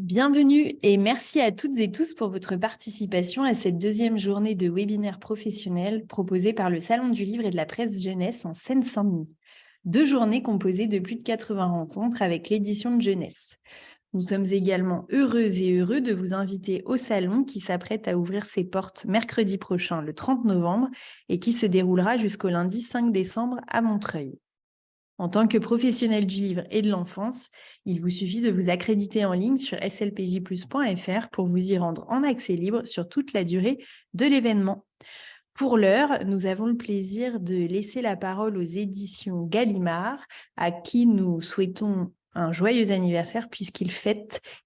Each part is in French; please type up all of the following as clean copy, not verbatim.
Bienvenue et merci à toutes et tous pour votre participation à cette deuxième journée de webinaire professionnel proposée par le Salon du Livre et de la Presse Jeunesse en Seine-Saint-Denis. 2 journées composées de plus de 80 rencontres avec l'édition de jeunesse. Nous sommes également heureuses et heureux de vous inviter au salon qui s'apprête à ouvrir ses portes mercredi prochain, le 30 novembre, et qui se déroulera jusqu'au lundi 5 décembre à Montreuil. En tant que professionnel du livre et de l'enfance, il vous suffit de vous accréditer en ligne sur slpjplus.fr pour vous y rendre en accès libre sur toute la durée de l'événement. Pour l'heure, nous avons le plaisir de laisser la parole aux éditions Gallimard, à qui nous souhaitons un joyeux anniversaire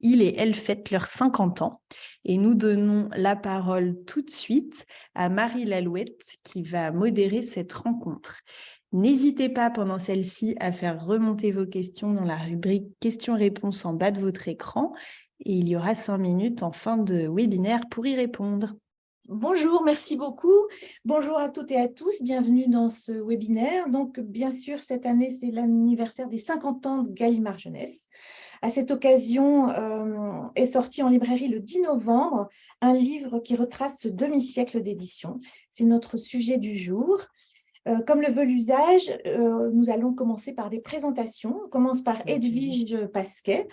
il et elle fêtent leurs 50 ans. Et nous donnons la parole tout de suite à Marie Lalouette qui va modérer cette rencontre. N'hésitez pas pendant celle-ci à faire remonter vos questions dans la rubrique questions-réponses en bas de votre écran et il y aura 5 minutes en fin de webinaire pour y répondre. Bonjour, merci beaucoup. Bonjour à toutes et à tous, bienvenue dans ce webinaire. Donc, bien sûr, cette année, c'est l'anniversaire des 50 ans de Gallimard Jeunesse. À cette occasion, est sorti en librairie le 10 novembre un livre qui retrace ce demi-siècle d'édition. C'est notre sujet du jour. Comme le veut l'usage, nous allons commencer par des présentations. On commence par Edwige Pasquet,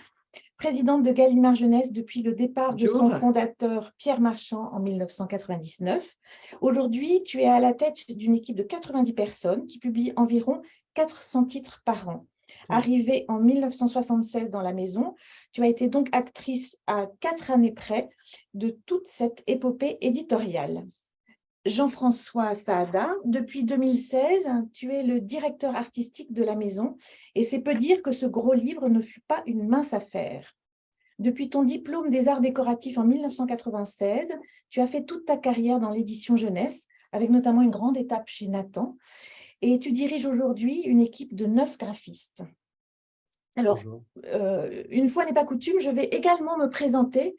présidente de Gallimard Jeunesse depuis le départ de son fondateur Pierre Marchand en 1999. Aujourd'hui, tu es à la tête d'une équipe de 90 personnes qui publie environ 400 titres par an. Arrivée en 1976 dans la maison, tu as été donc actrice à 4 années près de toute cette épopée éditoriale. Jean-François Saada, depuis 2016, tu es le directeur artistique de la maison et c'est peu dire que ce gros livre ne fut pas une mince affaire. Depuis ton diplôme des arts décoratifs en 1996, tu as fait toute ta carrière dans l'édition jeunesse, avec notamment une grande étape chez Nathan, et tu diriges aujourd'hui une équipe de 9 graphistes. Alors, une fois n'est pas coutume, je vais également me présenter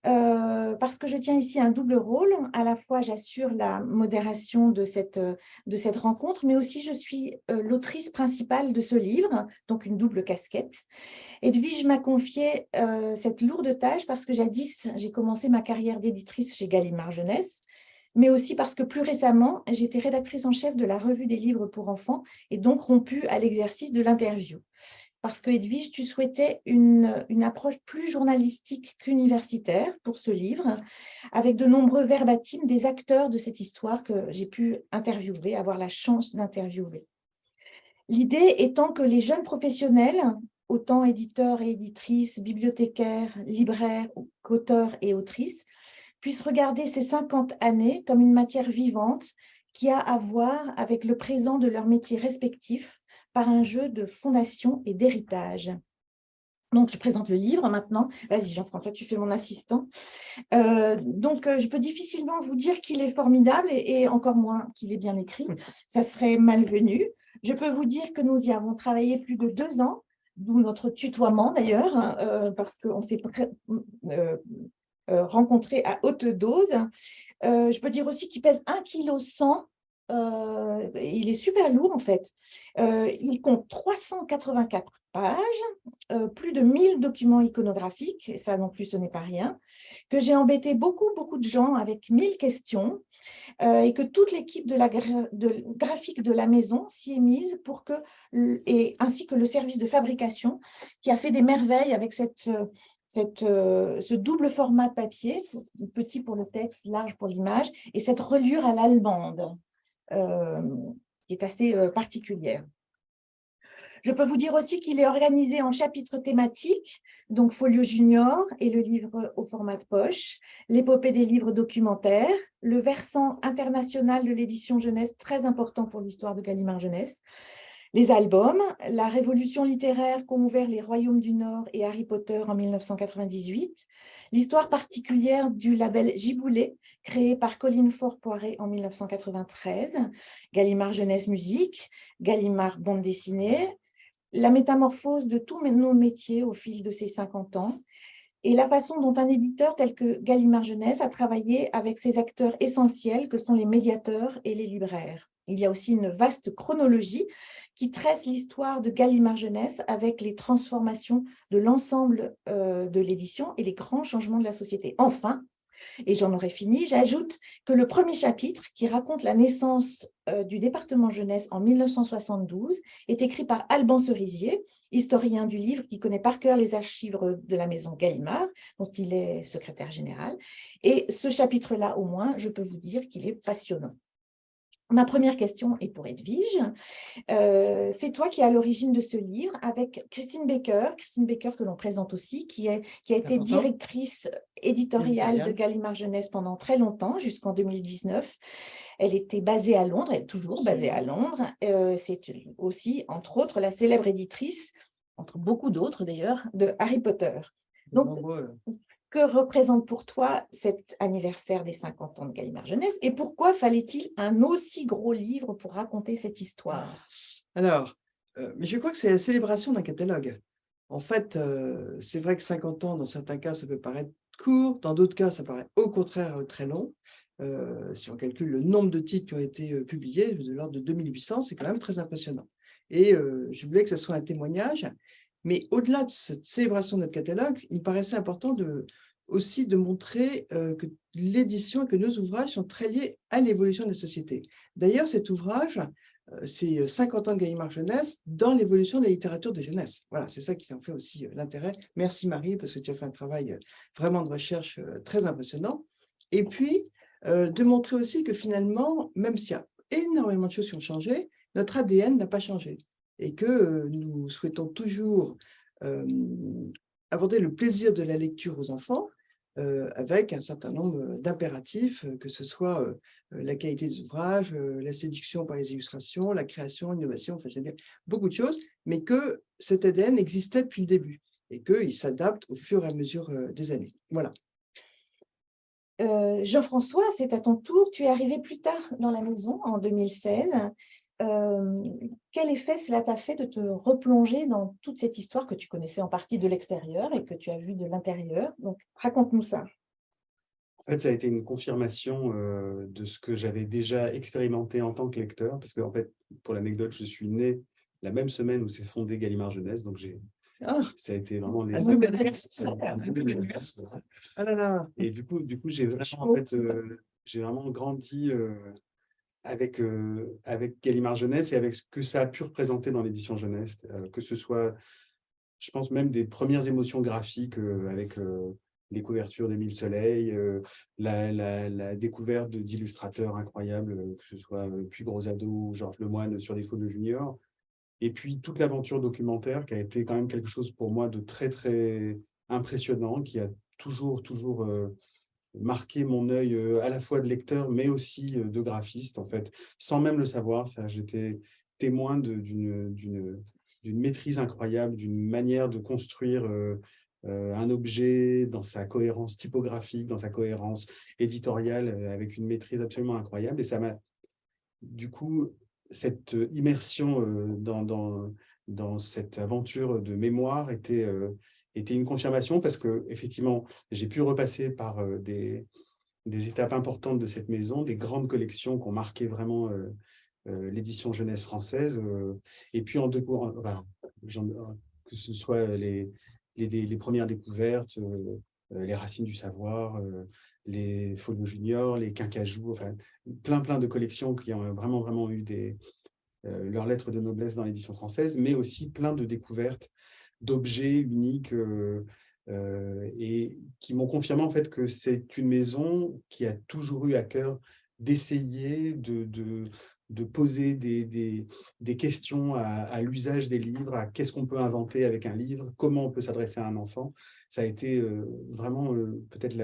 parce que je tiens ici un double rôle. À la fois, j'assure la modération de cette rencontre, mais aussi je suis l'autrice principale de ce livre, donc une double casquette. Edwige m'a confié cette lourde tâche parce que jadis, j'ai commencé ma carrière d'éditrice chez Gallimard Jeunesse, mais aussi parce que plus récemment, j'étais rédactrice en chef de la revue des livres pour enfants et donc rompue à l'exercice de l'interview. Parce que, Edwige, tu souhaitais une approche plus journalistique qu'universitaire pour ce livre, avec de nombreux verbatims des acteurs de cette histoire que j'ai pu interviewer, avoir la chance d'interviewer. L'idée étant que les jeunes professionnels, autant éditeurs et éditrices, bibliothécaires, libraires, qu'auteurs et autrices, puissent regarder ces 50 années comme une matière vivante qui a à voir avec le présent de leurs métiers respectifs par un jeu de fondation et d'héritage. Donc, je présente le livre maintenant. Vas-y, Jean-François, tu fais mon assistant. Je peux difficilement vous dire qu'il est formidable et encore moins qu'il est bien écrit. Ça serait malvenu. Je peux vous dire que nous y avons travaillé plus de 2 ans, d'où notre tutoiement d'ailleurs, parce qu'on s'est rencontrés à haute dose. Je peux dire aussi qu'il pèse 1,1 kg. Il est super lourd en fait. Il compte 384 pages, plus de 1000 documents iconographiques, et ça non plus ce n'est pas rien, que j'ai embêté beaucoup de gens avec 1000 questions et que toute l'équipe de graphique de la maison s'y est mise pour que, ainsi que le service de fabrication qui a fait des merveilles avec ce double format de papier, petit pour le texte, large pour l'image, et cette reliure à l'allemande. Qui est assez particulière. Je peux vous dire aussi qu'il est organisé en chapitres thématiques, donc Folio Junior et le livre au format de poche, l'épopée des livres documentaires, le versant international de l'édition jeunesse, très important pour l'histoire de Gallimard Jeunesse, les albums, la révolution littéraire qu'ont ouvert les Royaumes du Nord et Harry Potter en 1998, l'histoire particulière du label Giboulet, créé par Colline Faure-Poiré en 1993, Gallimard Jeunesse Musique, Gallimard Bande dessinée, la métamorphose de tous nos métiers au fil de ces 50 ans, et la façon dont un éditeur tel que Gallimard Jeunesse a travaillé avec ses acteurs essentiels que sont les médiateurs et les libraires. Il y a aussi une vaste chronologie qui tresse l'histoire de Gallimard Jeunesse avec les transformations de l'ensemble de l'édition et les grands changements de la société. Enfin, et j'en aurai fini, j'ajoute que le premier chapitre, qui raconte la naissance du département jeunesse en 1972, est écrit par Alban Cerisier, historien du livre qui connaît par cœur les archives de la maison Gallimard, dont il est secrétaire général. Et ce chapitre-là, au moins, je peux vous dire qu'il est passionnant. Ma première question est pour Edwige. C'est toi qui es à l'origine de ce livre avec Christine Baker que l'on présente aussi, qui a été directrice éditoriale de Gallimard Jeunesse pendant très longtemps, jusqu'en 2019. Elle était basée à Londres, elle est toujours basée à Londres. C'est aussi, entre autres, la célèbre éditrice, entre beaucoup d'autres d'ailleurs, de Harry Potter. Donc, que représente pour toi cet anniversaire des 50 ans de Gallimard Jeunesse et pourquoi fallait-il un aussi gros livre pour raconter cette histoire? Alors, mais je crois que c'est la célébration d'un catalogue. En fait, c'est vrai que 50 ans, dans certains cas, ça peut paraître court, dans d'autres cas, ça paraît au contraire très long. Si on calcule le nombre de titres qui ont été publiés, de l'ordre de 2800, c'est quand même très impressionnant. Et je voulais que ce soit un témoignage. Mais au-delà de cette célébration de notre catalogue, il me paraissait important aussi de montrer que l'édition et que nos ouvrages sont très liés à l'évolution de la société. D'ailleurs, cet ouvrage, c'est 50 ans de Gallimard Jeunesse dans l'évolution de la littérature de jeunesse. Voilà, c'est ça qui en fait aussi l'intérêt. Merci Marie, parce que tu as fait un travail vraiment de recherche très impressionnant. Et puis, de montrer aussi que finalement, même s'il y a énormément de choses qui ont changé, notre ADN n'a pas changé. Et que nous souhaitons toujours apporter le plaisir de la lecture aux enfants avec un certain nombre d'impératifs, que ce soit la qualité des ouvrages, la séduction par les illustrations, la création, l'innovation, enfin, je veux dire, beaucoup de choses, mais que cet ADN existait depuis le début et qu'il s'adapte au fur et à mesure des années. Voilà. Jean-François, c'est à ton tour. Tu es arrivé plus tard dans la maison, en 2016. Quel effet cela t'a fait de te replonger dans toute cette histoire que tu connaissais en partie de l'extérieur et que tu as vue de l'intérieur? Donc, raconte-nous ça. En fait, ça a été une confirmation de ce que j'avais déjà expérimenté en tant que lecteur, parce que, en fait, pour l'anecdote, je suis né la même semaine où s'est fondé Gallimard Jeunesse, donc ça a été vraiment les... Et du coup, j'ai vraiment, en fait, j'ai vraiment grandi avec Gallimard Jeunesse et avec ce que ça a pu représenter dans l'édition jeunesse, que ce soit, je pense même des premières émotions graphiques avec les couvertures d'Émile Soleil, la découverte d'illustrateurs incroyables, que ce soit Puy Grosado ou Georges Lemoine sur des photos juniors, et puis toute l'aventure documentaire qui a été quand même quelque chose pour moi de très, très impressionnant, qui a toujours marqué mon œil à la fois de lecteur, mais aussi de graphiste, en fait, sans même le savoir. J'étais témoin d'une maîtrise incroyable, d'une manière de construire un objet dans sa cohérence typographique, dans sa cohérence éditoriale, avec une maîtrise absolument incroyable. Et ça m'a, du coup, cette immersion dans cette aventure de mémoire était une confirmation, parce que effectivement, j'ai pu repasser par des étapes importantes de cette maison, des grandes collections qui ont marqué vraiment l'édition jeunesse française. Et puis, que ce soit les premières découvertes, les racines du savoir, les Folio Junior, les Quincajou, enfin, plein de collections qui ont vraiment eu leurs lettres de noblesse dans l'édition française, mais aussi plein de découvertes d'objets uniques et qui m'ont confirmé en fait que c'est une maison qui a toujours eu à cœur d'essayer de poser des questions à l'usage des livres, à qu'est-ce qu'on peut inventer avec un livre, comment on peut s'adresser à un enfant. Ça a été vraiment peut-être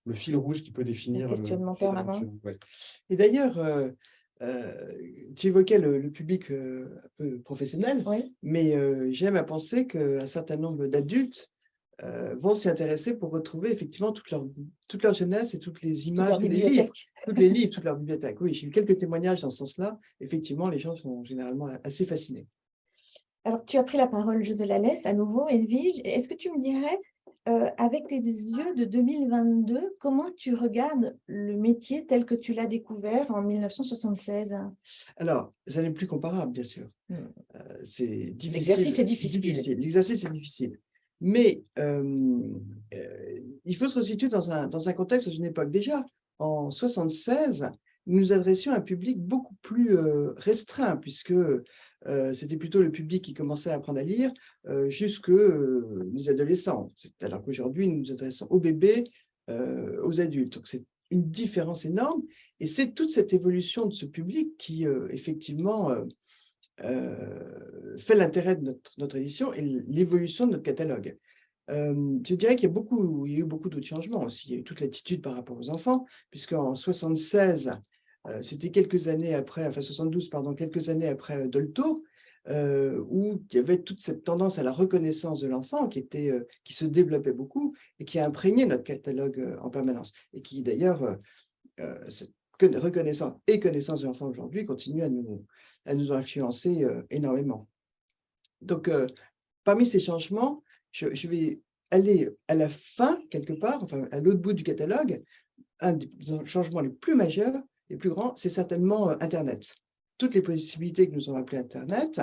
le fil rouge qui peut définir le questionnement permanent. Ouais. Et d'ailleurs, tu évoquais le public un peu professionnel, oui. Mais j'aime à penser qu'un certain nombre d'adultes vont s'y intéresser pour retrouver effectivement toute leur jeunesse et toutes les images, tous les livres, toute leur bibliothèque. Oui, j'ai eu quelques témoignages dans ce sens-là. Effectivement, les gens sont généralement assez fascinés. Alors, tu as pris la parole, je te la laisse à nouveau, Edwige. Est-ce que tu me dirais avec tes yeux de 2022, comment tu regardes le métier tel que tu l'as découvert en 1976? Alors, ça n'est plus comparable, bien sûr. Hmm. C'est difficile. L'exercice est difficile. L'exercice est difficile. Mais il faut se resituer dans un contexte, dans une époque. Déjà, en 1976, nous nous adressions à un public beaucoup plus restreint, puisque c'était plutôt le public qui commençait à apprendre à lire jusque les adolescents. Alors qu'aujourd'hui, nous nous adressons aux bébés, aux adultes. Donc, c'est une différence énorme. Et c'est toute cette évolution de ce public qui, effectivement, fait l'intérêt de notre édition et l'évolution de notre catalogue. Je dirais qu'il y a eu beaucoup d'autres changements aussi. Il y a eu toute l'attitude par rapport aux enfants, puisqu'en 1976, c'était quelques années après, enfin 72, pardon, quelques années après Dolto, où il y avait toute cette tendance à la reconnaissance de l'enfant qui se développait beaucoup et qui a imprégné notre catalogue en permanence. Et qui d'ailleurs, cette reconnaissance et connaissance de l'enfant aujourd'hui continue à nous influencer énormément. Donc, parmi ces changements, je vais aller à la fin, quelque part, enfin à l'autre bout du catalogue. Un des changements les plus majeurs, les plus grands, c'est certainement Internet. Toutes les possibilités que nous avons appelées Internet,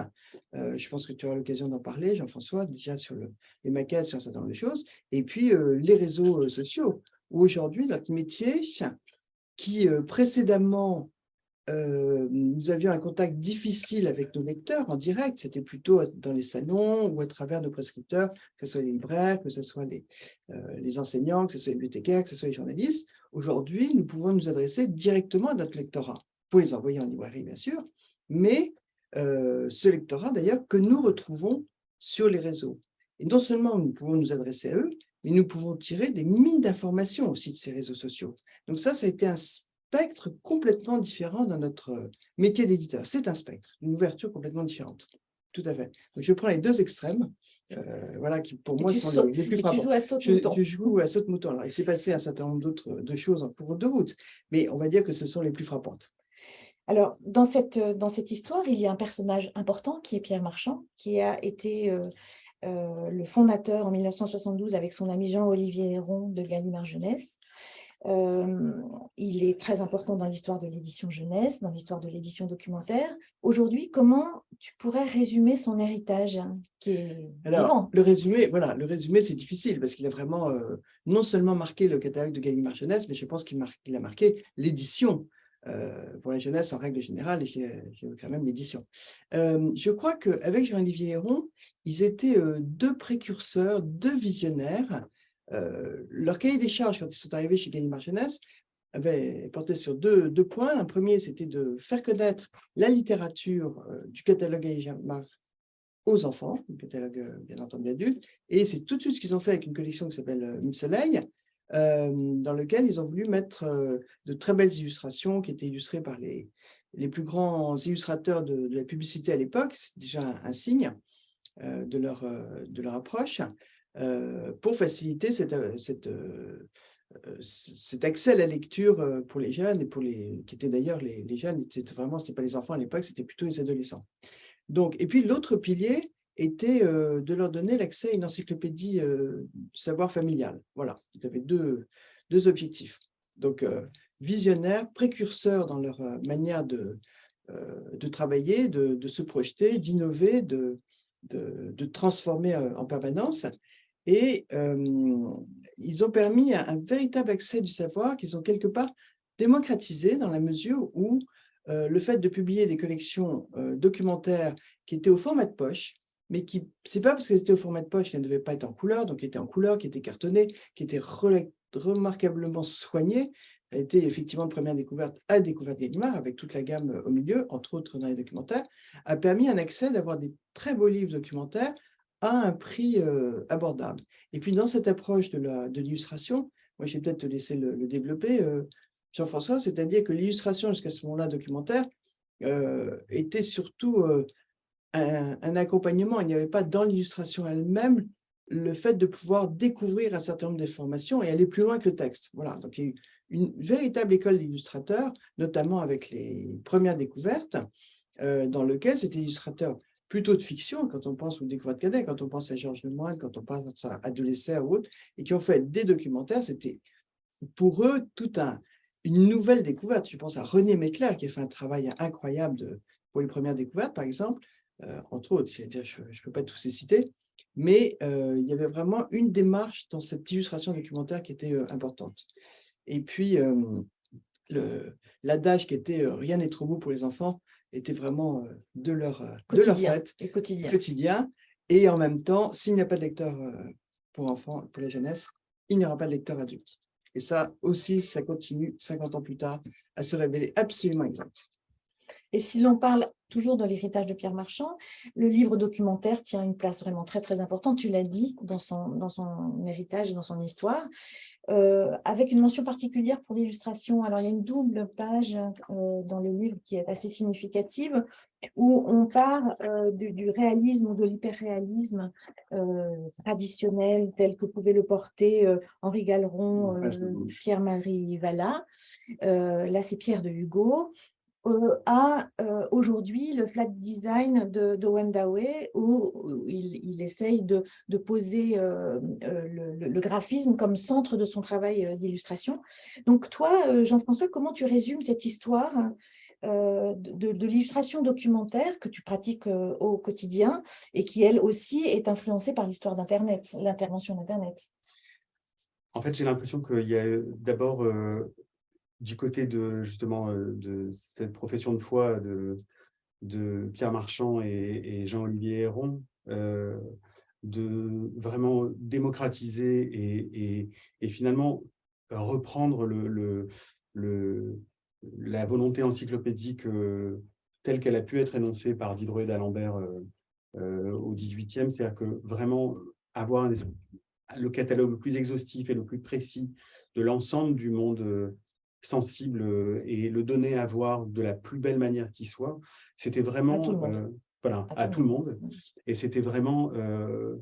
je pense que tu auras l'occasion d'en parler, Jean-François, déjà sur les maquettes, sur un certain nombre de choses, et puis les réseaux sociaux, où aujourd'hui, notre métier, qui précédemment, nous avions un contact difficile avec nos lecteurs en direct, c'était plutôt dans les salons ou à travers nos prescripteurs, que ce soit les libraires, que ce soit les enseignants, que ce soit les bibliothécaires, que ce soit les journalistes. Aujourd'hui, nous pouvons nous adresser directement à notre lectorat, pour les envoyer en librairie, bien sûr, mais ce lectorat, d'ailleurs, que nous retrouvons sur les réseaux. Et non seulement nous pouvons nous adresser à eux, mais nous pouvons tirer des mines d'informations aussi de ces réseaux sociaux. Donc ça a été un spectre complètement différent dans notre métier d'éditeur. C'est un spectre, une ouverture complètement différente. Tout à fait. Donc, je prends les deux extrêmes, voilà, qui pour moi sont les plus frappants. Tu joues à saute-mouton. Je joue à saute-mouton. Alors, il s'est passé un certain nombre d'autres choses en cours de route, mais on va dire que ce sont les plus frappantes. Alors, dans cette histoire, il y a un personnage important qui est Pierre Marchand, qui a été le fondateur en 1972 avec son ami Jean-Olivier Héron de Gallimard Jeunesse. Il est très important dans l'histoire de l'édition jeunesse, dans l'histoire de l'édition documentaire. Aujourd'hui, comment tu pourrais résumer son héritage qui est vivant ? Le résumé, c'est difficile parce qu'il a vraiment non seulement marqué le catalogue de Gallimard Jeunesse, mais je pense qu'il a marqué l'édition pour la jeunesse en règle générale, et j'ai quand même l'édition. Je crois qu'avec Jean-Olivier Héron, ils étaient deux précurseurs, deux visionnaires. Leur cahier des charges, quand ils sont arrivés chez Gallimard Jeunesse, avait porté sur deux points. Un premier, c'était de faire connaître la littérature du catalogue Gallimard aux enfants, le catalogue bien entendu adulte, et c'est tout de suite ce qu'ils ont fait avec une collection qui s'appelle Mille Soleils, dans lequel ils ont voulu mettre de très belles illustrations qui étaient illustrées par les plus grands illustrateurs de la publicité à l'époque. C'est déjà un signe de leur approche, pour faciliter cet accès à la lecture pour les jeunes, et qui étaient d'ailleurs les jeunes, ce n'était pas les enfants à l'époque, c'était plutôt les adolescents. Donc, et puis l'autre pilier était de leur donner l'accès à une encyclopédie savoir familial. Voilà, ils avaient deux objectifs. Donc, visionnaires, précurseurs dans leur manière de travailler, de se projeter, d'innover, de transformer en permanence. Et ils ont permis un véritable accès du savoir qu'ils ont quelque part démocratisé, dans la mesure où le fait de publier des collections documentaires qui étaient au format de poche, mais c'est pas parce qu'elles étaient au format de poche qu'elles ne devaient pas être en couleur, donc qui étaient en couleur, qui étaient cartonnées, qui étaient remarquablement soignées. Elle a été effectivement une première découverte à Découverte Gallimard, avec toute la gamme au milieu, entre autres dans les documentaires, a permis un accès d'avoir des très beaux livres documentaires à un prix abordable. Et puis dans cette approche de l'illustration, moi je vais peut-être te laisser le développer, Jean-François, c'est-à-dire que l'illustration jusqu'à ce moment-là documentaire était surtout un accompagnement. Il n'y avait pas dans l'illustration elle-même le fait de pouvoir découvrir un certain nombre d'informations et aller plus loin que le texte. Voilà, donc il y a eu une véritable école d'illustrateurs, notamment avec les premières découvertes, dans lequel c'était illustrateurs plutôt de fiction, quand on pense aux Découvertes Cadet, quand on pense à Georges Lemoine, quand on pense à Adolescents ou autres, et qui ont fait des documentaires. C'était pour eux une nouvelle découverte. Je pense à René Mettler, qui a fait un travail incroyable pour les premières découvertes, par exemple, entre autres. Je ne peux pas tous les citer, mais il y avait vraiment une démarche dans cette illustration documentaire qui était importante. Et puis, l'adage qui était rien n'est trop beau pour les enfants était vraiment de leur fait, et quotidien. quotidien. Et en même temps, s'il n'y a pas de lecteur pour enfants, pour la jeunesse, il n'y aura pas de lecteur adulte. Et ça aussi, ça continue 50 ans plus tard à se révéler absolument exact. Et si l'on parle toujours de l'héritage de Pierre Marchand, le livre documentaire tient une place vraiment très, très importante, tu l'as dit, dans son héritage et dans son histoire, avec une mention particulière pour l'illustration. Alors, il y a une double page dans le livre qui est assez significative, où on part du réalisme ou de l'hyperréalisme traditionnel, tel que pouvaient le porter Henri Galeron, Pierre-Marie Vallat. Là, c'est Pierre de Hugo. À aujourd'hui le flat design de Wendawe, où il essaye de poser le graphisme comme centre de son travail d'illustration. Donc toi, Jean-François, comment tu résumes cette histoire de l'illustration documentaire que tu pratiques au quotidien et qui, elle aussi, est influencée par l'histoire d'Internet, l'intervention d'Internet? En fait, j'ai l'impression qu'il y a d'abord du côté justement de cette profession de foi de Pierre Marchand et Jean-Olivier Héron, de vraiment démocratiser et finalement reprendre la volonté encyclopédique telle qu'elle a pu être énoncée par Diderot et d'Alembert au XVIIIe, c'est-à-dire que vraiment avoir le catalogue le plus exhaustif et le plus précis de l'ensemble du monde sensible et le donner à voir de la plus belle manière qui soit, c'était vraiment à tout le monde. Et c'était vraiment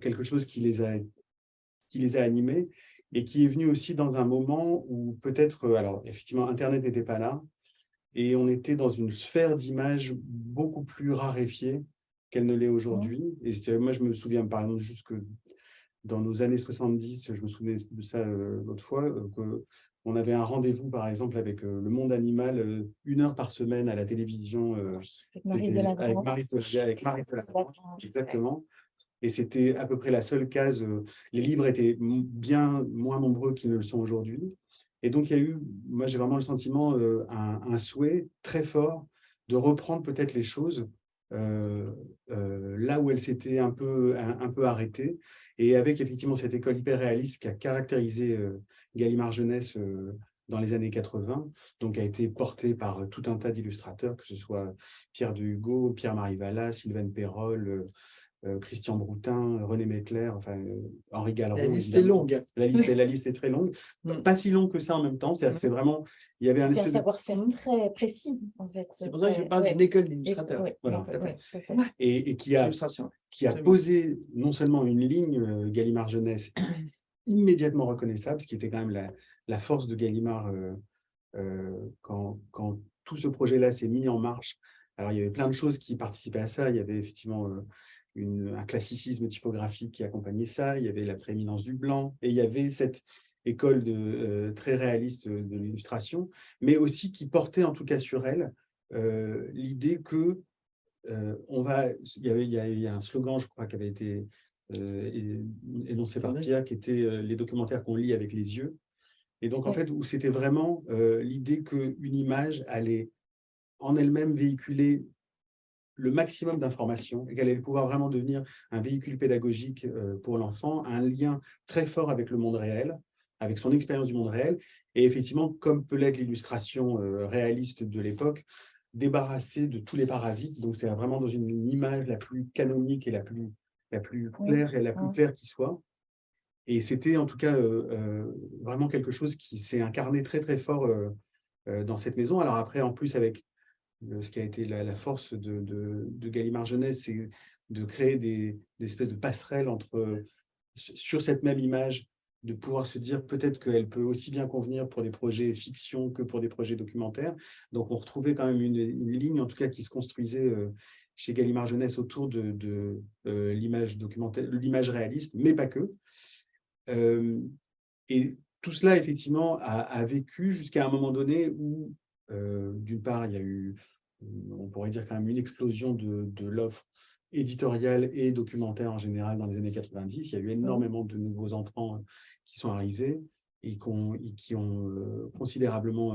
quelque chose qui les a animés et qui est venu aussi dans un moment où peut-être, alors effectivement, Internet n'était pas là et on était dans une sphère d'images beaucoup plus raréfiée qu'elle ne l'est aujourd'hui. Et moi, je me souviens par exemple jusque dans nos années 70, je me souvenais de ça l'autre fois, on avait un rendez-vous, par exemple, avec Le Monde Animal, 1 heure par semaine à la télévision. Avec Marie Delagrange. Avec Marie Delagrange, exactement. Et c'était à peu près la seule case. Les livres étaient bien moins nombreux qu'ils ne le sont aujourd'hui. Et donc, il y a eu, moi, j'ai vraiment le sentiment, un souhait très fort de reprendre peut-être les choses là où elle s'était un peu arrêtée, et avec effectivement cette école hyper réaliste qui a caractérisé Gallimard Jeunesse dans les années 80, donc a été portée par tout un tas d'illustrateurs, que ce soit Pierre de Hugo, Pierre-Marie Vallat, Sylvain Perrol, Christian Broutin, René Mettler, enfin Henri Galeron. La liste est longue. La liste est très longue. Pas si longue que ça en même temps. C'est-à-dire que c'est vraiment, il y avait un savoir-faire très précis, en fait. C'est pour ça que je parle d'une école d'illustrateurs. Voilà. Et qui a posé non seulement une ligne Gallimard Jeunesse immédiatement reconnaissable, ce qui était quand même la force de Gallimard quand tout ce projet-là s'est mis en marche. Alors, il y avait plein de choses qui participaient à ça. Il y avait effectivement un classicisme typographique qui accompagnait ça. Il y avait la prééminence du blanc. Et il y avait cette école très réaliste de l'illustration, mais aussi qui portait en tout cas sur elle l'idée que il y a un slogan, je crois, qui avait été énoncé par Pierre, qui était les documentaires qu'on lit avec les yeux. Et donc, en fait, où c'était vraiment l'idée qu'une image allait en elle-même véhiculer le maximum d'informations et qu'elle allait pouvoir vraiment devenir un véhicule pédagogique pour l'enfant, un lien très fort avec le monde réel, avec son expérience du monde réel. Et effectivement, comme peut l'être l'illustration réaliste de l'époque, débarrassée de tous les parasites. Donc, c'est vraiment dans une image la plus canonique et la plus claire et la plus claire qui soit. Et c'était en tout cas vraiment quelque chose qui s'est incarné très, très fort dans cette maison. Alors après, en plus, avec ce qui a été la force de Gallimard Jeunesse, c'est de créer des espèces de passerelles sur cette même image, de pouvoir se dire peut-être qu'elle peut aussi bien convenir pour des projets fiction que pour des projets documentaires. Donc, on retrouvait quand même une ligne, en tout cas, qui se construisait chez Gallimard Jeunesse autour de l'image documentaire, de l'image réaliste, mais pas que. Et tout cela, effectivement, a vécu jusqu'à un moment donné où, d'une part, il y a eu, on pourrait dire quand même une explosion de l'offre éditoriale et documentaire en général dans les années 90. Il y a eu énormément de nouveaux entrants qui sont arrivés et qui ont considérablement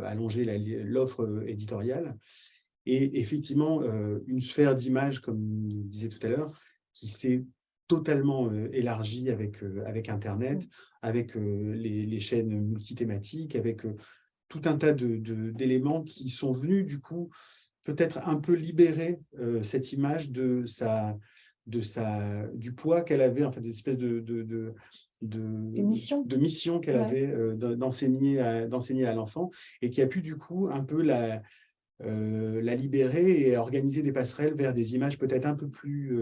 allongé l'offre éditoriale. Et effectivement, une sphère d'image, comme je disais tout à l'heure, qui s'est totalement élargie avec Internet, avec les chaînes multithématiques, avec tout un tas d'éléments qui sont venus, du coup, peut-être un peu libérer cette image du poids qu'elle avait, en fait, des espèces de mission qu'elle avait d'enseigner à l'enfant, et qui a pu, du coup, un peu la libérer et organiser des passerelles vers des images peut-être un peu plus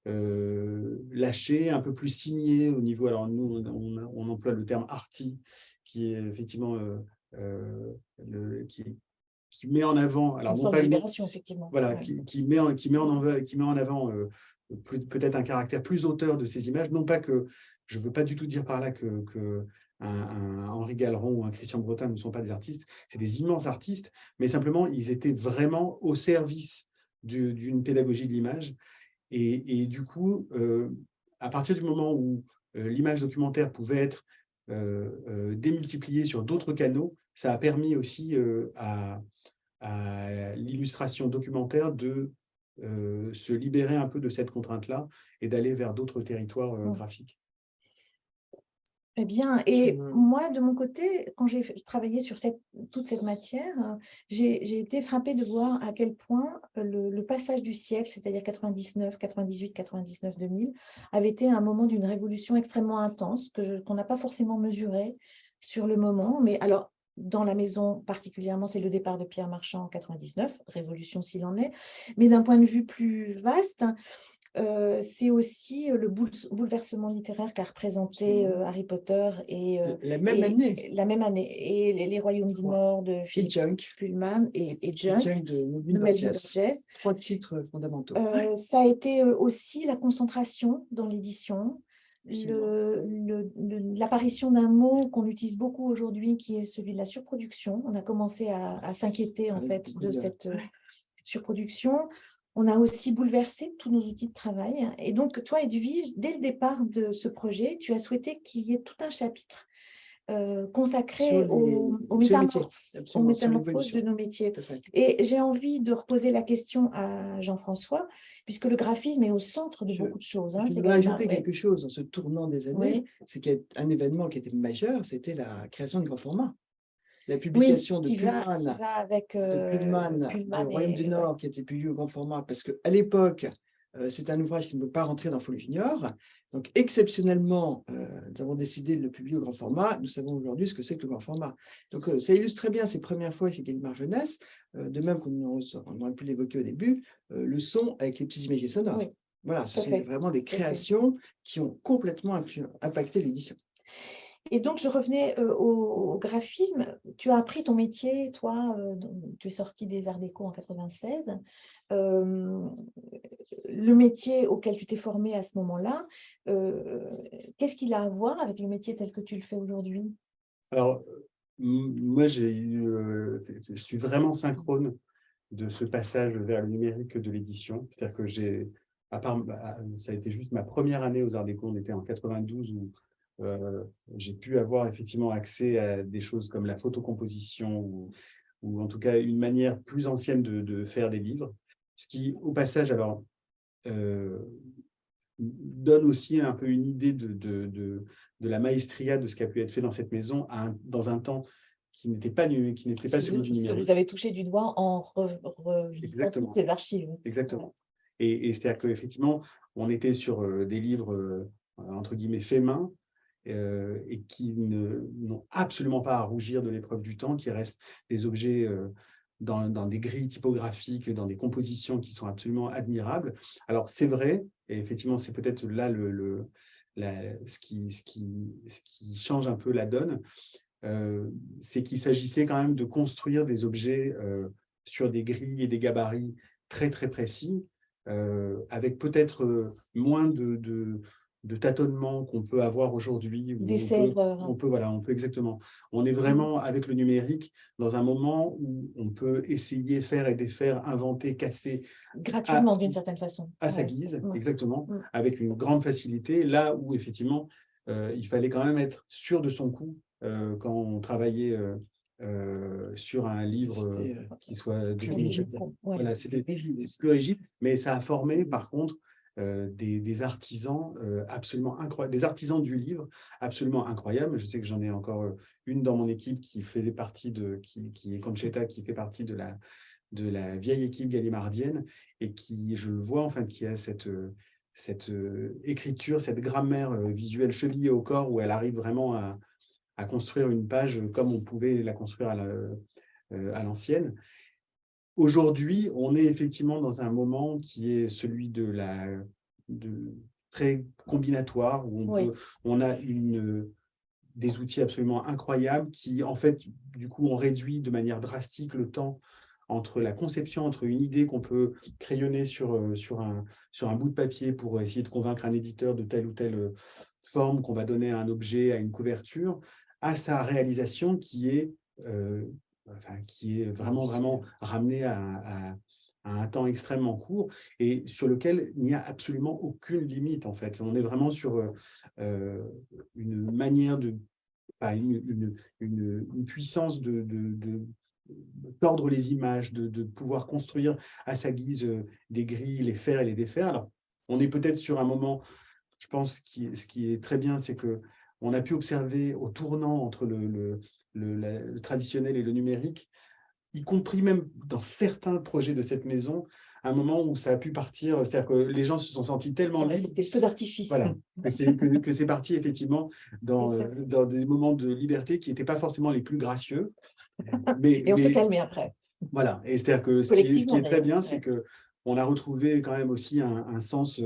lâchées, un peu plus signées au niveau. Alors, nous, on emploie le terme arty, qui est effectivement qui met en avant. Alors, une forme de libération, effectivement. Voilà, qui met en avant peut-être un caractère plus auteur de ces images. Non pas que, je ne veux pas du tout dire par là que un Henri Galeron ou un Christian Bretin ne sont pas des artistes, c'est des immenses artistes, mais simplement, ils étaient vraiment au service d'une pédagogie de l'image. Et du coup, à partir du moment où l'image documentaire pouvait être démultipliée sur d'autres canaux, ça a permis aussi à l'illustration documentaire de se libérer un peu de cette contrainte-là et d'aller vers d'autres territoires graphiques. Eh bien, et moi, de mon côté, quand j'ai travaillé sur toute cette matière, j'ai été frappée de voir à quel point le passage du siècle, c'est-à-dire 99, 98, 99, 2000, avait été un moment d'une révolution extrêmement intense, qu'on n'a pas forcément mesuré sur le moment. Mais alors, dans la maison particulièrement, c'est le départ de Pierre Marchand en 99, révolution s'il en est. Mais d'un point de vue plus vaste, c'est aussi le bouleversement littéraire qu'a représenté Harry Potter et la même année. Et les Royaumes du Nord de Philippe Pullman et Junk de Melville Burgess. 3 titres fondamentaux. Ça a été aussi la concentration dans l'édition, l'apparition d'un mot qu'on utilise beaucoup aujourd'hui, qui est celui de la surproduction. On a commencé à s'inquiéter en fait de cette surproduction. On a aussi bouleversé tous nos outils de travail. Et donc, toi, Edwige, dès le départ de ce projet, tu as souhaité qu'il y ait tout un chapitre consacré aux métamorphoses de nos métiers. Et j'ai envie de reposer la question à Jean-François, puisque le graphisme est au centre de beaucoup de choses. Je voudrais ajouter quelque chose en ce tournant des années. C'est qu'il y a un événement qui était majeur, c'était la création de grand format. La publication de Pullman du Royaume du Nord, qui était publié au grand format, parce qu'à l'époque, c'est un ouvrage qui ne peut pas rentrer dans Folie Junior. Donc, exceptionnellement, nous avons décidé de le publier au grand format. Nous savons aujourd'hui ce que c'est que le grand format. Donc, ça illustre très bien ces premières fois chez Gallimard Jeunesse, de même qu'on aurait pu l'évoquer au début, le son avec les petits imagiers sonores. Oui, voilà, ce sont vraiment des créations qui ont complètement impacté l'édition. Et donc, je revenais au graphisme. Tu as appris ton métier, toi, tu es sorti des Arts Déco en 96. Le métier auquel tu t'es formé à ce moment-là, qu'est-ce qu'il a à voir avec le métier tel que tu le fais aujourd'hui? Alors, moi, je suis vraiment synchrone de ce passage vers le numérique de l'édition. C'est-à-dire que ça a été juste ma première année aux Arts Déco, on était en 92 où j'ai pu avoir effectivement accès à des choses comme la photocomposition ou en tout cas une manière plus ancienne de faire des livres. Ce qui, au passage, alors, donne aussi un peu une idée de la maestria de ce qui a pu être fait dans cette maison dans un temps qui n'était pas celui du numérique. Vous avez touché du doigt en revisitant toutes ces archives. Exactement. Et c'est-à-dire qu'effectivement, on était sur des livres, entre guillemets, faits main, et qui n'ont absolument pas à rougir de l'épreuve du temps, qui restent des objets dans des grilles typographiques, dans des compositions qui sont absolument admirables. Alors, c'est vrai, et effectivement, c'est peut-être là ce qui change un peu la donne, c'est qu'il s'agissait quand même de construire des objets sur des grilles et des gabarits très, très précis, avec peut-être moins de tâtonnements qu'on peut avoir aujourd'hui. D'essais-erreurs. Voilà, on peut exactement. On est vraiment, avec le numérique, dans un moment où on peut essayer, faire et défaire, inventer, casser. Gratuitement, d'une certaine façon. À sa guise, Ouais. exactement, avec une grande facilité, là où effectivement, il fallait quand même être sûr de son coup quand on travaillait sur un livre qui soit plus défini. rigide. Voilà, c'était plus rigide, mais ça a formé par contre des artisans absolument incroyables, des artisans du livre absolument incroyables. Je sais que j'en ai encore une dans mon équipe qui faisait partie qui est Conchetta, qui fait partie de la vieille équipe gallimardienne et qui, je le vois, enfin, qui a cette écriture, cette grammaire visuelle chevillée au corps où elle arrive vraiment à construire une page comme on pouvait la construire à l'ancienne. Aujourd'hui, on est effectivement dans un moment qui est celui de très combinatoire, où on a des outils absolument incroyables qui, en fait, du coup, ont réduit de manière drastique le temps entre la conception, entre une idée qu'on peut crayonner sur un bout de papier pour essayer de convaincre un éditeur de telle ou telle forme qu'on va donner à un objet, à une couverture, à sa réalisation qui est vraiment, vraiment ramenée à un temps extrêmement court et sur lequel il n'y a absolument aucune limite, en fait. On est vraiment sur une manière une puissance de tordre les images, de pouvoir construire à sa guise des grilles, les faire et les défaire. Alors, on est peut-être sur un moment, je pense, ce qui est très bien, c'est qu'on a pu observer au tournant entre le traditionnel et le numérique, y compris même dans certains projets de cette maison, un moment où ça a pu partir, c'est-à-dire que les gens se sont sentis tellement libres. C'était le feu d'artifice. Voilà, que c'est parti effectivement dans des moments de liberté qui n'étaient pas forcément les plus gracieux. Et on s'est calmé après. Voilà, et c'est-à-dire que ce qui est très bien, c'est qu'on a retrouvé quand même aussi un sens,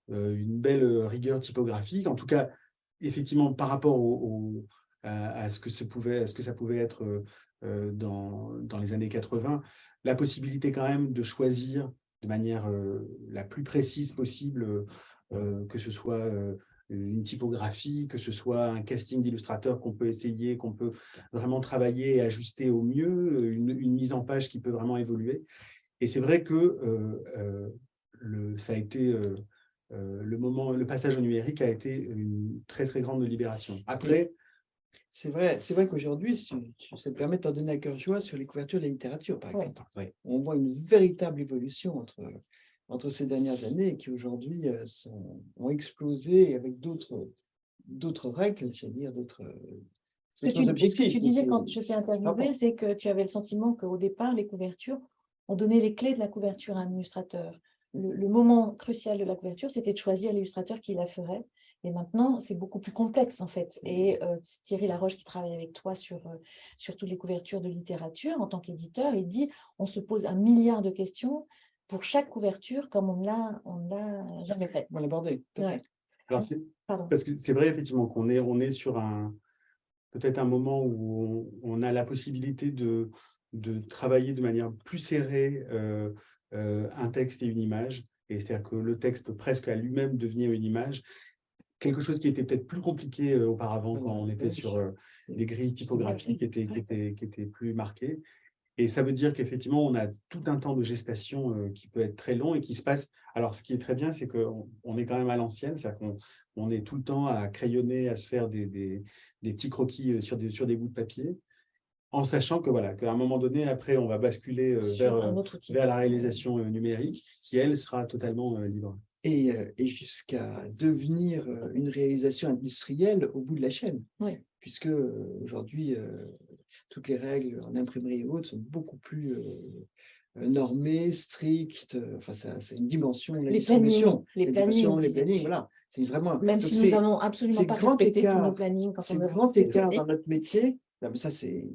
une belle rigueur typographique, en tout cas, effectivement, par rapport à ce que ça pouvait être dans les années 80, la possibilité quand même de choisir de manière la plus précise possible, que ce soit une typographie, que ce soit un casting d'illustrateurs qu'on peut essayer, qu'on peut vraiment travailler et ajuster au mieux, une mise en page qui peut vraiment évoluer. Et c'est vrai que ça a été le passage au numérique a été une très, très grande libération. Après, c'est vrai qu'aujourd'hui, ça te permet de t'en donner à cœur joie sur les couvertures de la littérature, par exemple. Ouais. On voit une véritable évolution entre ces dernières années et qui aujourd'hui ont explosé avec d'autres règles, j'allais dire, d'autres objectifs. Ce que tu disais quand je t'ai interviewé, c'est que tu avais le sentiment qu'au départ, les couvertures, on donnait les clés de la couverture à un illustrateur. Le moment crucial de la couverture, c'était de choisir l'illustrateur qui la ferait. Et maintenant, c'est beaucoup plus complexe, en fait. Et Thierry Laroche, qui travaille avec toi sur toutes les couvertures de littérature, en tant qu'éditeur, il dit on se pose 1 milliard de questions pour chaque couverture, comme on l'a jamais fait. On l'a abordé. Ouais. Alors parce que c'est vrai, effectivement, on est sur peut-être un moment où on a la possibilité de travailler de manière plus serrée un texte et une image. Et c'est-à-dire que le texte peut presque à lui-même devenir une image. Quelque chose qui était peut-être plus compliqué auparavant quand on était sur des grilles typographiques qui étaient plus marquées. Et ça veut dire qu'effectivement, on a tout un temps de gestation qui peut être très long et qui se passe. Alors, ce qui est très bien, c'est qu'on est quand même à l'ancienne, c'est-à-dire qu'on est tout le temps à crayonner, à se faire des petits croquis sur des bouts de papier, en sachant que voilà, qu'à un moment donné, après, on va basculer vers la réalisation numérique, qui, elle, sera totalement libre. Et jusqu'à devenir une réalisation industrielle au bout de la chaîne. Oui. Puisque aujourd'hui, toutes les règles en imprimerie et autres sont beaucoup plus normées, strictes. Enfin, c'est une dimension. Les plannings, voilà. C'est vraiment. Même si nous n'avons absolument pas respecté tous nos plannings. C'est grand écart dans notre métier. Non, mais ça, c'est.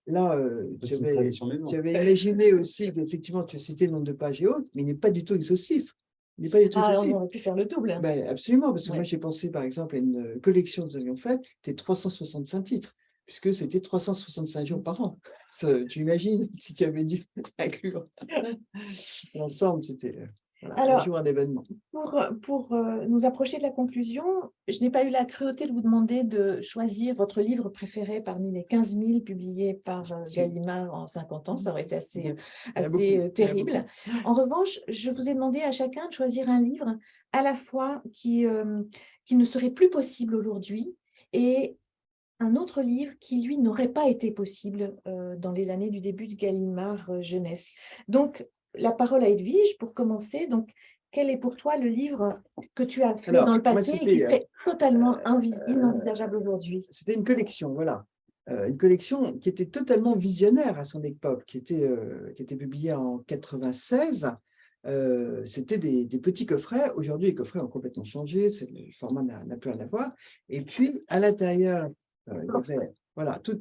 Là, tu avais imaginé aussi qu'effectivement, tu as cité le nombre de pages et autres, mais il n'est pas du tout exhaustif. On aurait pu faire le double. Ben, absolument, parce que moi, j'ai pensé, par exemple, à une collection que nous avions faite, c'était 365 titres. puisque c'était 365 jours par an. Tu imagines si tu avais dû inclure l'ensemble, c'était un jour d'événement. Pour nous approcher de la conclusion, je n'ai pas eu la cruauté de vous demander de choisir votre livre préféré parmi les 15 000 publiés par Gallimard en 50 ans. Ça aurait été assez terrible. En revanche, je vous ai demandé à chacun de choisir un livre à la fois qui ne serait plus possible aujourd'hui et un autre livre qui, lui, n'aurait pas été possible dans les années du début de Gallimard jeunesse. Donc, la parole à Edwige pour commencer. Donc, quel est pour toi le livre que tu as fait dans le passé et qui serait totalement inenvisageable aujourd'hui? C'était une collection, voilà. Une collection qui était totalement visionnaire à son époque, qui était publiée en 96. C'était des petits coffrets. Aujourd'hui, les coffrets ont complètement changé, le format n'a plus rien à voir. Et puis, à l'intérieur, il y avait tout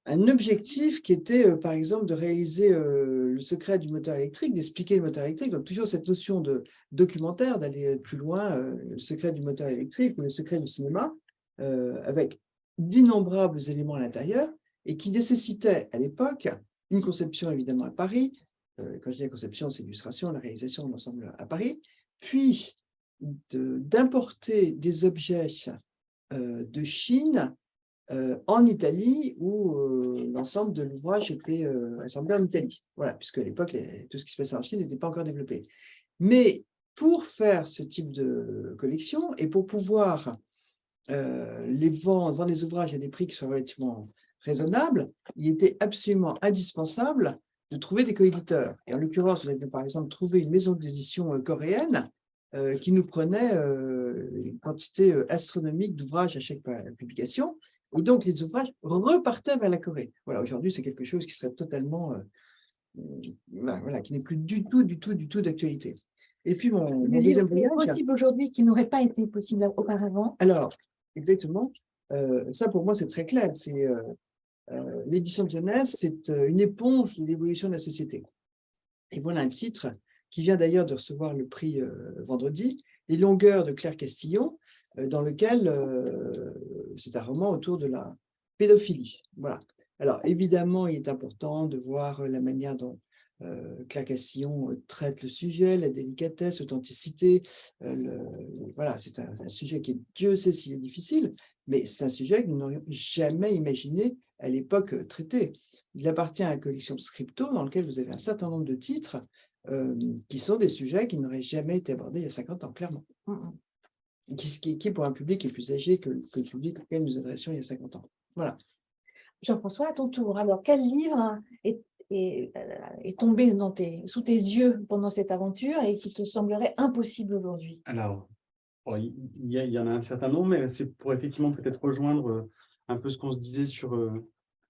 un objectif qui était, par exemple, de réaliser le secret du moteur électrique, d'expliquer le moteur électrique. Donc, toujours cette notion de documentaire, d'aller plus loin, le secret du moteur électrique ou le secret du cinéma, avec d'innombrables éléments à l'intérieur et qui nécessitait à l'époque une conception évidemment à Paris. Quand je dis la conception, c'est l'illustration, la réalisation de l'ensemble à Paris, puis d'importer des objets de Chine en Italie, où l'ensemble de l'ouvrage était assemblé en Italie. Voilà, puisque à l'époque, tout ce qui se passait en Chine n'était pas encore développé. Mais pour faire ce type de collection et pour pouvoir vendre les ouvrages à des prix qui sont relativement raisonnables, il était absolument indispensable de trouver des coéditeurs. Et en l'occurrence, on avait par exemple trouvé une maison d'édition coréenne qui nous prenait une quantité astronomique d'ouvrages à chaque publication. Et donc, les ouvrages repartaient vers la Corée. Voilà, aujourd'hui, c'est quelque chose qui serait totalement, qui n'est plus du tout d'actualité. Et puis, mon deuxième voyage… possible aujourd'hui qui n'aurait pas été possible auparavant. Alors, exactement. Ça, pour moi, c'est très clair. C'est l'édition de jeunesse, c'est une éponge de l'évolution de la société. Et voilà un titre qui vient d'ailleurs de recevoir le prix vendredi, Les longueurs de Claire Castillon, dans lequel c'est un roman autour de la pédophilie. Voilà. Alors, évidemment, il est important de voir la manière dont Claire Castillon traite le sujet, la délicatesse, l'authenticité. Voilà, c'est un sujet qui, Dieu sait s'il est difficile, mais c'est un sujet que nous n'aurions jamais imaginé à l'époque traiter. Il appartient à la collection Scripto, dans laquelle vous avez un certain nombre de titres qui sont des sujets qui n'auraient jamais été abordés il y a 50 ans, clairement. Qui pour un public est plus âgé que le public auquel nous adressions il y a 50 ans. Voilà. Jean-François, à ton tour. Alors, quel livre est tombé sous tes yeux pendant cette aventure et qui te semblerait impossible aujourd'hui? Alors, il y en a un certain nombre, mais c'est pour effectivement peut-être rejoindre un peu ce qu'on se disait sur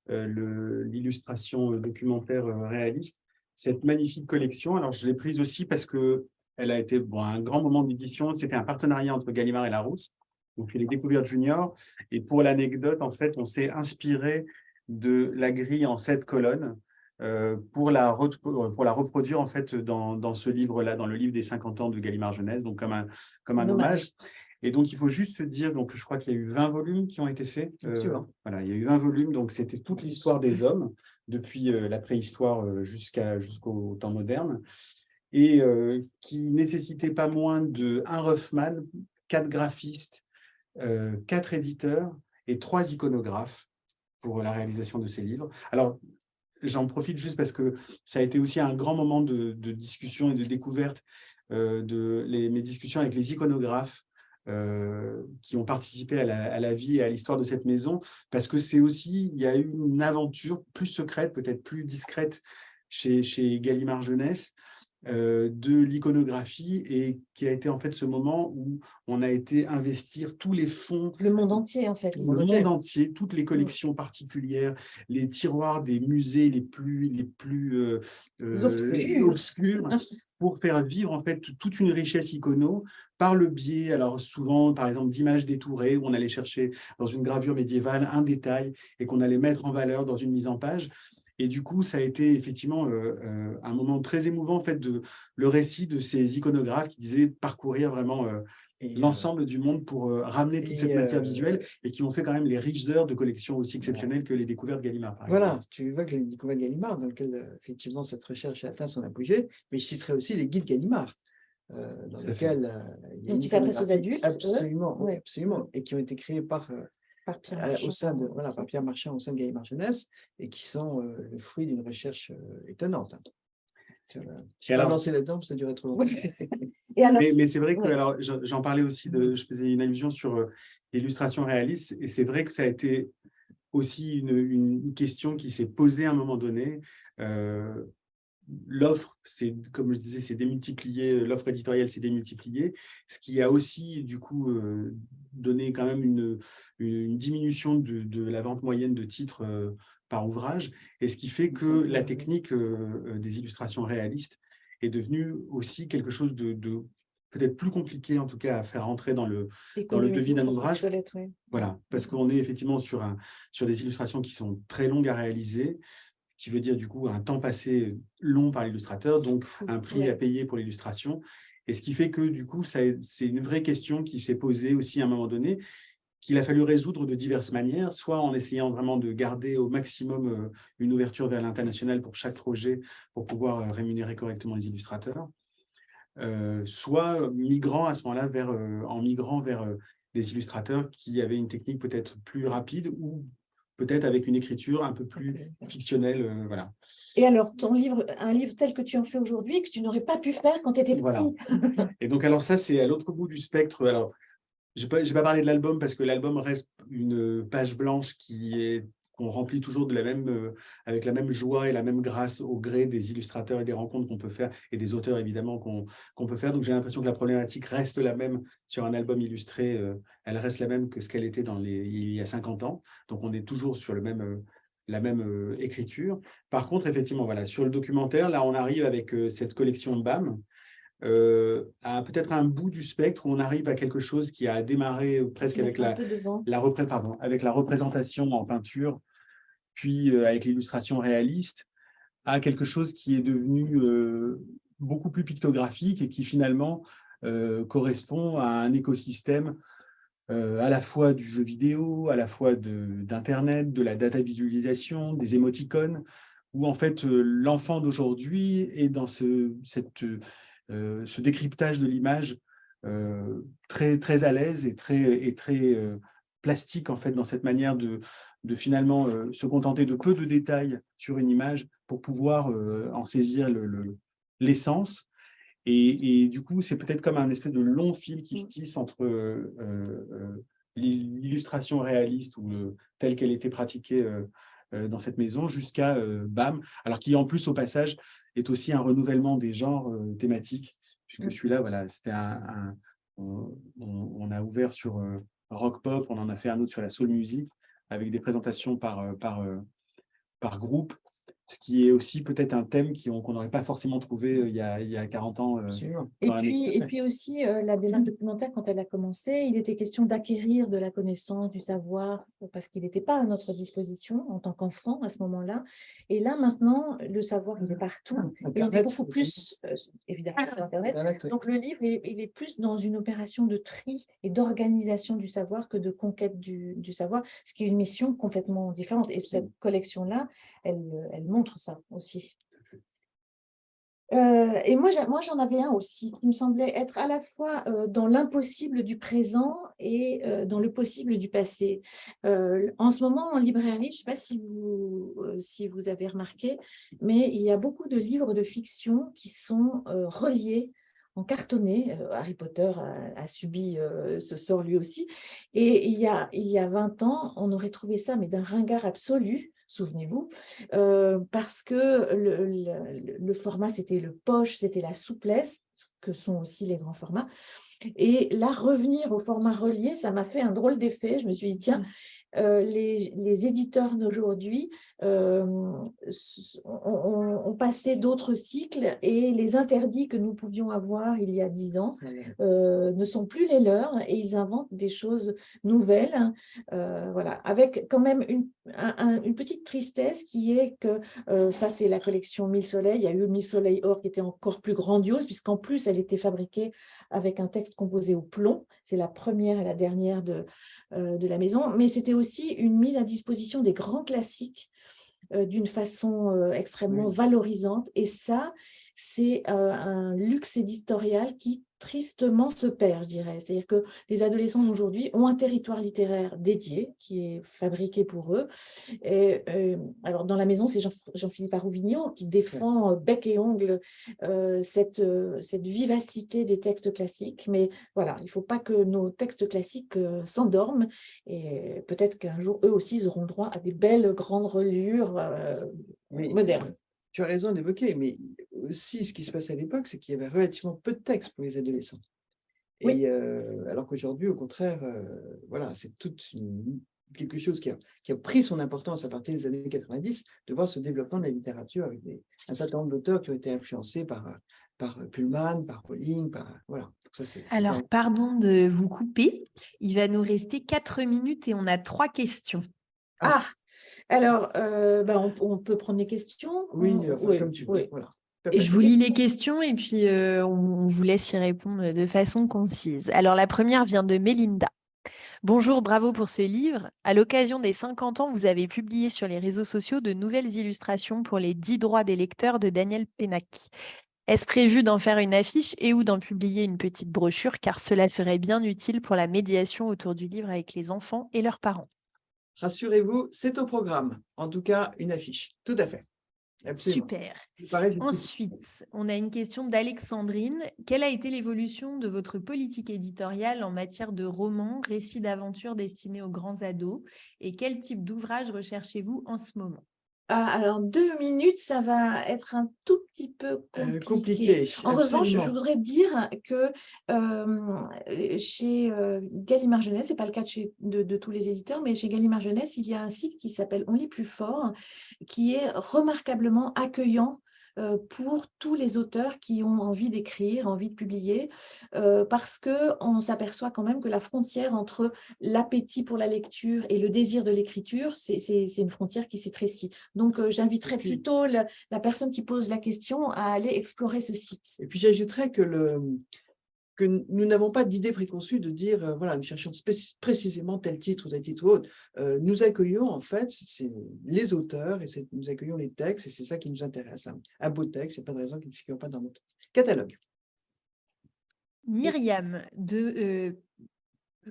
l'illustration documentaire réaliste. Cette magnifique collection, alors je l'ai prise aussi parce qu'elle a été un grand moment d'édition. C'était un partenariat entre Gallimard et Larousse, donc les découvertes juniors. Et pour l'anecdote, en fait, on s'est inspiré de la grille en 7 colonnes pour la reproduire en fait dans ce livre-là, dans le livre des 50 ans de Gallimard Jeunesse, donc comme un hommage. Et donc, il faut juste se dire, donc je crois qu'il y a eu 20 volumes qui ont été faits. Voilà, il y a eu 20 volumes, donc c'était toute l'histoire des hommes, depuis la préhistoire jusqu'au temps moderne, et qui nécessitait pas moins de 1 Ruffman, 4 graphistes, 4 éditeurs et 3 iconographes pour la réalisation de ces livres. Alors, j'en profite juste parce que ça a été aussi un grand moment de discussion et de découverte, mes discussions avec les iconographes qui ont participé à la vie et à l'histoire de cette maison, parce que il y a eu une aventure plus secrète, peut-être plus discrète chez Gallimard Jeunesse, de l'iconographie, et qui a été en fait ce moment où on a été investir tous les fonds. Le monde entier, en fait. Le monde entier, toutes les collections particulières, les tiroirs des musées les plus obscurs, pour faire vivre en fait toute une richesse icono par le biais, alors souvent par exemple d'images détourées, où on allait chercher dans une gravure médiévale un détail et qu'on allait mettre en valeur dans une mise en page. Et du coup, ça a été effectivement un moment très émouvant, en fait, le récit de ces iconographes qui disaient parcourir vraiment l'ensemble du monde pour ramener toute cette matière visuelle et qui ont fait quand même les riches heures de collections aussi exceptionnelles que les découvertes Gallimard, par exemple. Voilà, tu vois que les découvertes Gallimard, dans lequel effectivement cette recherche a atteint son apogée, mais je citerai aussi les guides Gallimard, dans Tout à fait. lesquels il y a Donc, une qui s'adressent aux iconographie adultes, absolument, oui, Ouais. absolument, et qui ont été créés par, par Pierre au Marchand. sein de, voilà, aussi. par Pierre Marchand au sein de Gallimard Jeunesse, et qui sont le fruit d'une recherche étonnante. Je ne vais pas alors- lancer là-dedans, parce que ça durait trop longtemps. Et alors, Mais c'est vrai que, ouais. alors, j'en parlais aussi, je faisais une allusion sur l'illustration réaliste, et c'est vrai que ça a été aussi une question qui s'est posée à un moment donné. L'offre, comme je disais, c'est démultiplié, l'offre éditoriale s'est démultipliée, ce qui a aussi, du coup, donné quand même une diminution de la vente moyenne de titres par ouvrage, et ce qui fait que la technique des illustrations réalistes est devenue aussi quelque chose de peut-être plus compliqué, en tout cas, à faire entrer dans le devis d'un ouvrage. Ouais. Voilà, parce qu'on est effectivement sur des illustrations qui sont très longues à réaliser, qui veut dire du coup un temps passé long par l'illustrateur, donc un prix à payer pour l'illustration. Et ce qui fait que du coup, c'est une vraie question qui s'est posée aussi à un moment donné, qu'il a fallu résoudre de diverses manières, soit en essayant vraiment de garder au maximum une ouverture vers l'international pour chaque projet, pour pouvoir rémunérer correctement les illustrateurs, soit migrant à ce moment-là en migrant vers des illustrateurs qui avaient une technique peut-être plus rapide ou peut-être avec une écriture un peu plus fictionnelle. Voilà. Et alors, un livre tel que tu en fais aujourd'hui, que tu n'aurais pas pu faire quand tu étais petit. Voilà. Et donc, alors ça, c'est à l'autre bout du spectre. Alors, je n'ai pas parlé de l'album parce que l'album reste une page blanche qu'on remplit toujours avec la même joie et la même grâce au gré des illustrateurs et des rencontres qu'on peut faire et des auteurs évidemment qu'on peut faire. Donc j'ai l'impression que la problématique reste la même sur un album illustré. Elle reste la même que ce qu'elle était il y a 50 ans. Donc on est toujours sur la même écriture. Par contre, effectivement, voilà, sur le documentaire, là on arrive avec cette collection BAM. À peut-être un bout du spectre, on arrive à quelque chose qui a démarré presque avec la représentation en peinture, puis avec l'illustration réaliste, à quelque chose qui est devenu beaucoup plus pictographique et qui finalement correspond à un écosystème à la fois du jeu vidéo, à la fois d'Internet, de la data visualisation, des émoticônes, où en fait l'enfant d'aujourd'hui est dans ce décryptage de l'image très, très à l'aise et très plastique en fait dans cette manière de finalement se contenter de peu de détails sur une image pour pouvoir en saisir l'essence. Et du coup, c'est peut-être comme un espèce de long fil qui se tisse entre l'illustration réaliste ou telle qu'elle était pratiquée dans cette maison jusqu'à BAM, alors qui en plus au passage est aussi un renouvellement des genres thématiques, puisque celui-là, voilà, c'était on a ouvert sur rock pop, on en a fait un autre sur la soul music, avec des présentations par groupe, ce qui est aussi peut-être un thème qu'on n'aurait pas forcément trouvé il y a 40 ans. Et puis aussi, la démarche documentaire, quand elle a commencé, il était question d'acquérir de la connaissance, du savoir, parce qu'il n'était pas à notre disposition en tant qu'enfant à ce moment-là. Et là, maintenant, le savoir, il est partout. Et on est beaucoup plus, évidemment, sur Internet. Donc, le livre, il est plus dans une opération de tri et d'organisation du savoir que de conquête du savoir, ce qui est une mission complètement différente. Et cette collection-là, elle montre ça aussi. Et moi, j'en avais un aussi qui me semblait être à la fois dans l'impossible du présent et dans le possible du passé. En ce moment, en librairie, je ne sais pas si vous avez remarqué, mais il y a beaucoup de livres de fiction qui sont reliés en cartonné. Harry Potter a subi ce sort lui aussi. Et il y a 20 ans, on aurait trouvé ça, mais d'un ringard absolu, souvenez-vous, parce que le format, c'était le poche, c'était la souplesse, que sont aussi les grands formats. Et là, revenir au format relié, ça m'a fait un drôle d'effet. Je me suis dit, tiens, les éditeurs d'aujourd'hui ont passé d'autres cycles et les interdits que nous pouvions avoir il y a 10 ans ne sont plus les leurs et ils inventent des choses nouvelles. Voilà, avec quand même une petite tristesse qui est que ça, c'est la collection Mille Soleils. Il y a eu Mille Soleils Or qui était encore plus grandiose puisqu'en plus, elle était fabriquée avec un texte composé au plomb. C'est la première et la dernière de la maison, mais c'était aussi une mise à disposition des grands classiques d'une façon extrêmement valorisante. Et ça, c'est un luxe éditorial qui tristement se perd, je dirais. C'est-à-dire que les adolescents d'aujourd'hui ont un territoire littéraire dédié qui est fabriqué pour eux. Et, alors, dans la maison, c'est Jean-Philippe Arouvignan qui défend bec et ongle cette vivacité des textes classiques. Mais voilà, il ne faut pas que nos textes classiques s'endorment. Et peut-être qu'un jour, eux aussi, ils auront droit à des belles grandes reliures modernes. Tu as raison d'évoquer, mais aussi ce qui se passait à l'époque, c'est qu'il y avait relativement peu de textes pour les adolescents. Et alors qu'aujourd'hui, au contraire, voilà, c'est quelque chose qui a pris son importance à partir des années 90, de voir ce développement de la littérature avec un certain nombre d'auteurs qui ont été influencés par Pullman, par Rowling, voilà. Donc ça, alors, pardon de vous couper. Il va nous rester 4 minutes et on a 3 questions. Alors, on peut prendre les questions. Oui, comme tu veux. Voilà. Et je vous lis les questions et puis on vous laisse y répondre de façon concise. Alors, la première vient de Mélinda. Bonjour, bravo pour ce livre. À l'occasion des 50 ans, vous avez publié sur les réseaux sociaux de nouvelles illustrations pour les 10 droits des lecteurs de Daniel Pénac. Est-ce prévu d'en faire une affiche et ou d'en publier une petite brochure, car cela serait bien utile pour la médiation autour du livre avec les enfants et leurs parents? Rassurez-vous, c'est au programme. En tout cas, une affiche. Tout à fait. Absolument. Super. Ensuite, on a une question d'Alexandrine. Quelle a été l'évolution de votre politique éditoriale en matière de romans, récits d'aventure destinés aux grands ados? Et quel type d'ouvrage recherchez-vous en ce moment? Alors, 2 minutes, ça va être un tout petit peu compliqué. En revanche, je voudrais dire que chez Gallimard Jeunesse, ce n'est pas le cas de tous les éditeurs, mais chez Gallimard Jeunesse, il y a un site qui s'appelle On lit plus fort, qui est remarquablement accueillant pour tous les auteurs qui ont envie d'écrire, envie de publier, parce qu'on s'aperçoit quand même que la frontière entre l'appétit pour la lecture et le désir de l'écriture, c'est une frontière qui s'étrécit. Donc, j'inviterais plutôt la personne qui pose la question à aller explorer ce site. Et puis, j'ajouterais que nous n'avons pas d'idée préconçue de dire, voilà, nous cherchons précisément tel titre ou tel titre ou autre. Nous accueillons, en fait, c'est les auteurs et nous accueillons les textes et c'est ça qui nous intéresse. Un beau texte, il n'y a pas de raison qu'il ne figure pas dans notre catalogue. Myriam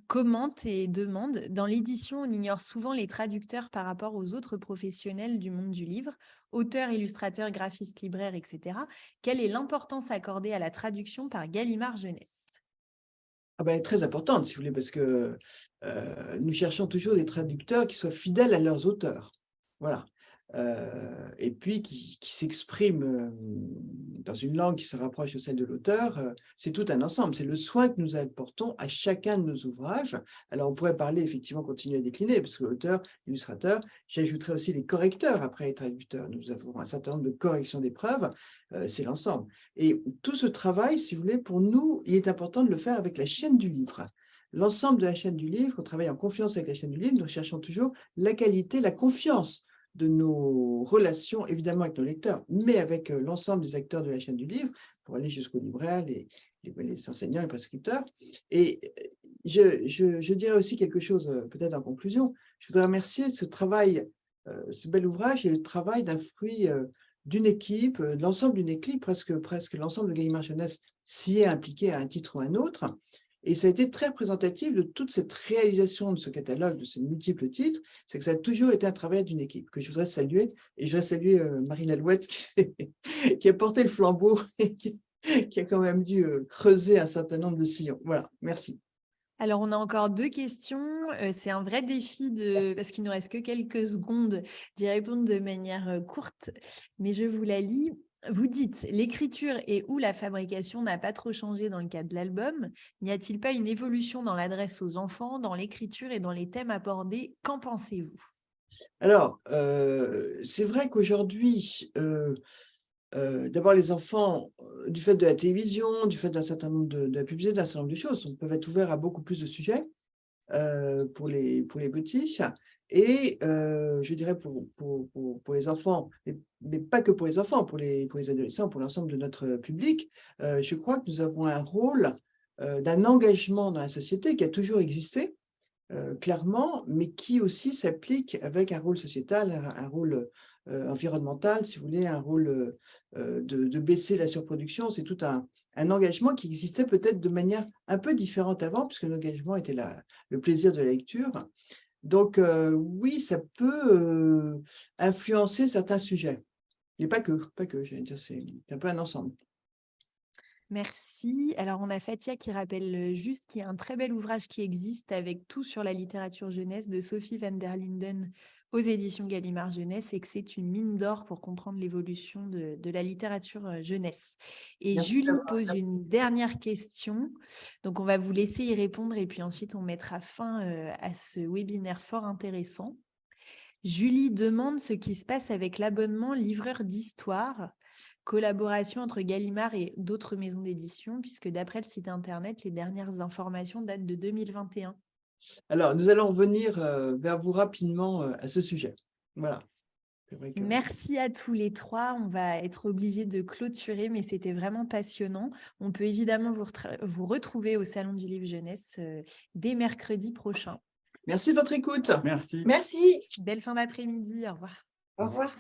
commente et demande, dans l'édition, on ignore souvent les traducteurs par rapport aux autres professionnels du monde du livre, auteurs, illustrateurs, graphistes, libraires, etc. Quelle est l'importance accordée à la traduction par Gallimard Jeunesse? Très importante, si vous voulez, parce que nous cherchons toujours des traducteurs qui soient fidèles à leurs auteurs. Voilà. Et puis qui s'expriment dans une langue qui se rapproche de celle de l'auteur. C'est tout un ensemble. C'est le soin que nous apportons à chacun de nos ouvrages. Alors, on pourrait parler, effectivement, continuer à décliner, parce que l'auteur, l'illustrateur, j'ajouterais aussi les correcteurs après les traducteurs. Nous avons un certain nombre de corrections d'épreuves. C'est l'ensemble. Et tout ce travail, si vous voulez, pour nous, il est important de le faire avec la chaîne du livre. L'ensemble de la chaîne du livre, on travaille en confiance avec la chaîne du livre, nous cherchons toujours la qualité, la confiance de nos relations, évidemment avec nos lecteurs, mais avec l'ensemble des acteurs de la chaîne du livre, pour aller jusqu'aux libraires, les enseignants, les prescripteurs. Et je dirais aussi quelque chose, peut-être en conclusion. Je voudrais remercier ce travail, ce bel ouvrage, et le travail d'un fruit d'une équipe, de l'ensemble d'une équipe, presque l'ensemble de Gallimard Jeunesse s'y est impliqué à un titre ou à un autre. Et ça a été très représentatif de toute cette réalisation de ce catalogue, de ces multiples titres, c'est que ça a toujours été un travail d'une équipe que je voudrais saluer. Et je voudrais saluer Marie Lalouette qui a porté le flambeau et qui a quand même dû creuser un certain nombre de sillons. Voilà, merci. Alors, on a encore 2 questions. C'est un vrai défi, parce qu'il ne nous reste que quelques secondes, d'y répondre de manière courte, mais je vous la lis. Vous dites, l'écriture et ou la fabrication n'a pas trop changé dans le cas de l'album. N'y a-t-il pas une évolution dans l'adresse aux enfants, dans l'écriture et dans les thèmes abordés? Qu'en pensez-vous? Alors, c'est vrai qu'aujourd'hui, d'abord les enfants, du fait de la télévision, du fait d'un certain nombre de la publicité, d'un certain nombre de choses, peuvent être ouverts à beaucoup plus de sujets pour les petits. Et je dirais pour les enfants, mais pas que pour les enfants, pour les adolescents, pour l'ensemble de notre public, je crois que nous avons un rôle d'un engagement dans la société qui a toujours existé, clairement, mais qui aussi s'applique avec un rôle sociétal, un rôle environnemental, si vous voulez, un rôle de baisser la surproduction. C'est tout un engagement qui existait peut-être de manière un peu différente avant, puisque l'engagement était le plaisir de la lecture. Donc, oui, ça peut influencer certains sujets. Et pas que, j'allais dire, c'est un peu un ensemble. Merci. Alors, on a Fatia qui rappelle juste qu'il y a un très bel ouvrage qui existe avec tout sur la littérature jeunesse de Sophie van der Linden aux éditions Gallimard Jeunesse et que c'est une mine d'or pour comprendre l'évolution de la littérature jeunesse. Et Merci Julie d'avoir pose une dernière question. Donc, on va vous laisser y répondre et puis ensuite, on mettra fin à ce webinaire fort intéressant. Julie demande ce qui se passe avec l'abonnement livreur d'histoire, collaboration entre Gallimard et d'autres maisons d'édition, puisque d'après le site internet, les dernières informations datent de 2021. Alors, nous allons revenir vers vous rapidement à ce sujet. Voilà. C'est vrai que... Merci à tous les trois. On va être obligé de clôturer, mais c'était vraiment passionnant. On peut évidemment vous retrouver au Salon du Livre Jeunesse dès mercredi prochain. Merci de votre écoute. Merci. Merci. Belle fin d'après-midi. Au revoir. Au revoir.